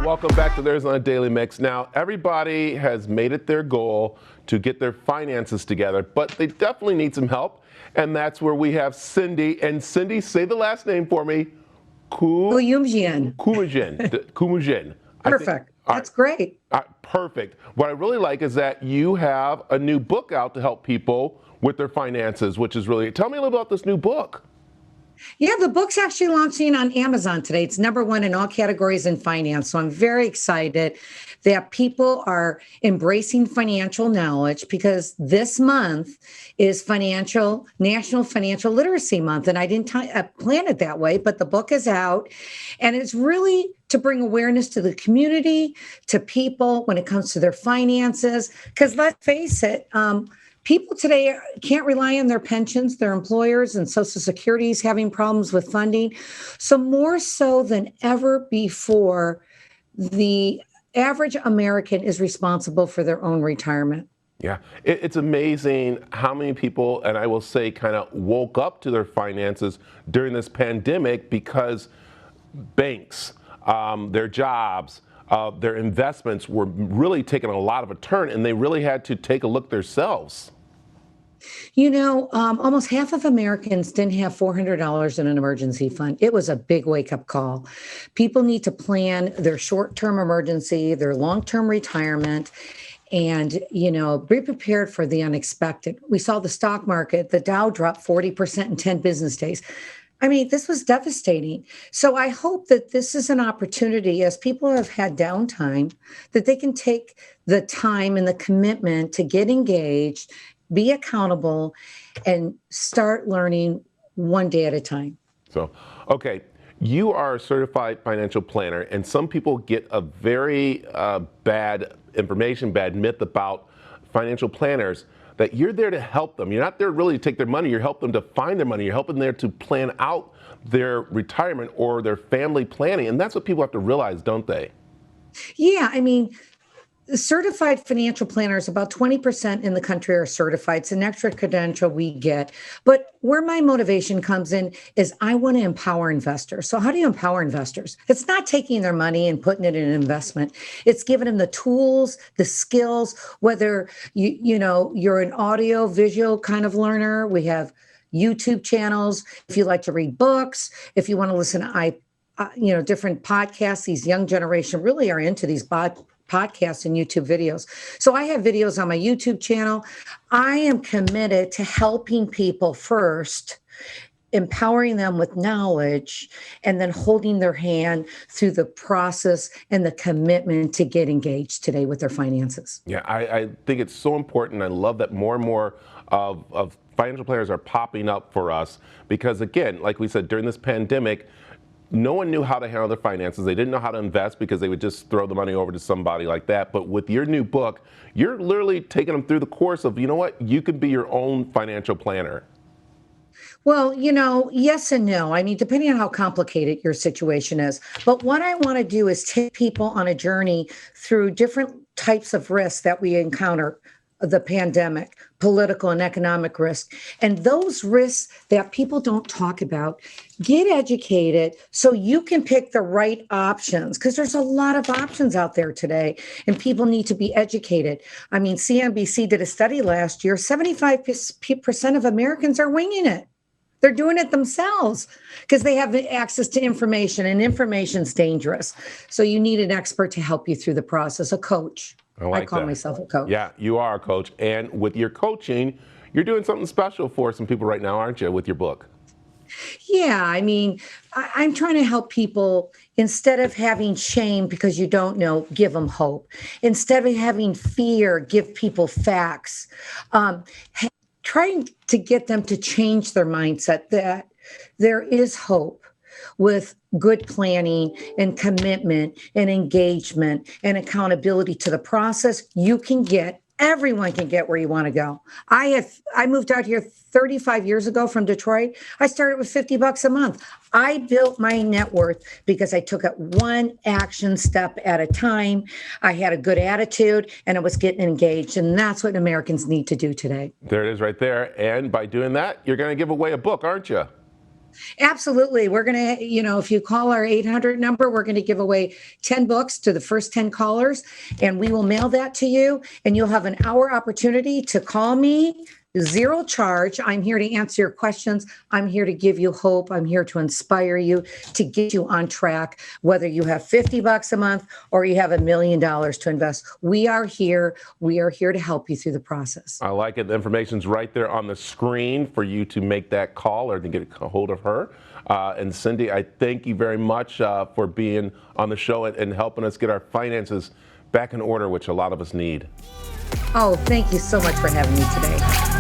welcome back to Arizona Daily Mix. Now, everybody has made it their goal to get their finances together, but they definitely need some help, and that's where we have Cindy. And Cindy, say the last name for me. Kumujin. Kumujin. Perfect. That's great. Perfect. What I really like is that you have a new book out to help people with their finances, which is really, tell me a little about this new book. Yeah, the book's actually launching on Amazon today. It's #1 in all categories in finance. So I'm very excited that people are embracing financial knowledge because this month is National Financial Literacy Month. And I didn't plan it that way, but the book is out. And it's really to bring awareness to the community, to people when it comes to their finances. Because let's face it, people today can't rely on their pensions, their employers, and Social Security is having problems with funding. So more so than ever before, the average American is responsible for their own retirement. Yeah, it's amazing how many people, and I will say, kind of woke up to their finances during this pandemic because banks, their jobs, their investments were really taking a lot of a turn, and they really had to take a look themselves. You know, almost half of Americans didn't have $400 in an emergency fund. It was a big wake-up call. People need to plan their short-term emergency, their long-term retirement, and, be prepared for the unexpected. We saw the stock market, the Dow dropped 40% in 10 business days. I mean, this was devastating. So I hope that this is an opportunity, as people have had downtime, that they can take the time and the commitment to get engaged, be accountable, and start learning one day at a time. So, okay, you are a certified financial planner, and some people get a very bad myth about financial planners, that you're there to help them. You're not there really to take their money. You're helping them to find their money. You're helping them to plan out their retirement or their family planning. And that's what people have to realize, don't they? Yeah, I mean, certified financial planners, about 20% in the country are certified. It's an extra credential we get. But where my motivation comes in is I want to empower investors. So how do you empower investors? It's not taking their money and putting it in an investment. It's giving them the tools, the skills, whether you're an audio, visual kind of learner. We have YouTube channels. If you like to read books, if you want to listen to different podcasts, these young generation really are into these podcasts and YouTube videos. So I have videos on my YouTube channel. I am committed to helping people first, empowering them with knowledge, and then holding their hand through the process and the commitment to get engaged today with their finances. Yeah, I think it's so important. I love that more and more of financial planners are popping up for us because, again, like we said, during this pandemic, no one knew how to handle their finances. They didn't know how to invest because they would just throw the money over to somebody like that. But with your new book, you're literally taking them through the course of, you can be your own financial planner. Well, yes and no. I mean, depending on how complicated your situation is. But what I want to do is take people on a journey through different types of risks that we encounter. The pandemic, political and economic risk, and those risks that people don't talk about. Get educated so you can pick the right options, because there's a lot of options out there today and people need to be educated. I mean, CNBC did a study last year, 75% of Americans are winging it. They're doing it themselves because they have access to information, and information's dangerous. So you need an expert to help you through the process, a coach. I call myself a coach. Yeah, you are a coach. And with your coaching, you're doing something special for some people right now, aren't you, with your book? Yeah, I mean, I'm trying to help people, instead of having shame because you don't know, give them hope. Instead of having fear, give people facts. Trying to get them to change their mindset that there is hope with good planning and commitment and engagement and accountability to the process. Everyone can get where you want to go. I moved out here 35 years ago from Detroit. I started with $50 a month. I built my net worth because I took it one action step at a time. I had a good attitude and I was getting engaged. And that's what Americans need to do today. There it is right there. And by doing that, you're going to give away a book, aren't you? Absolutely. We're going to, if you call our 800 number, we're going to give away 10 books to the first 10 callers, and we will mail that to you. And you'll have an hour opportunity to call me, zero charge. I'm here to answer your questions. I'm here to give you hope. I'm here to inspire you, to get you on track, whether you have $50 a month or you have $1 million to invest. We are here. We are here to help you through the process. I like it. The information's right there on the screen for you to make that call or to get a hold of her. And Cindy, I thank you very much for being on the show and helping us get our finances back in order, which a lot of us need. Oh, thank you so much for having me today.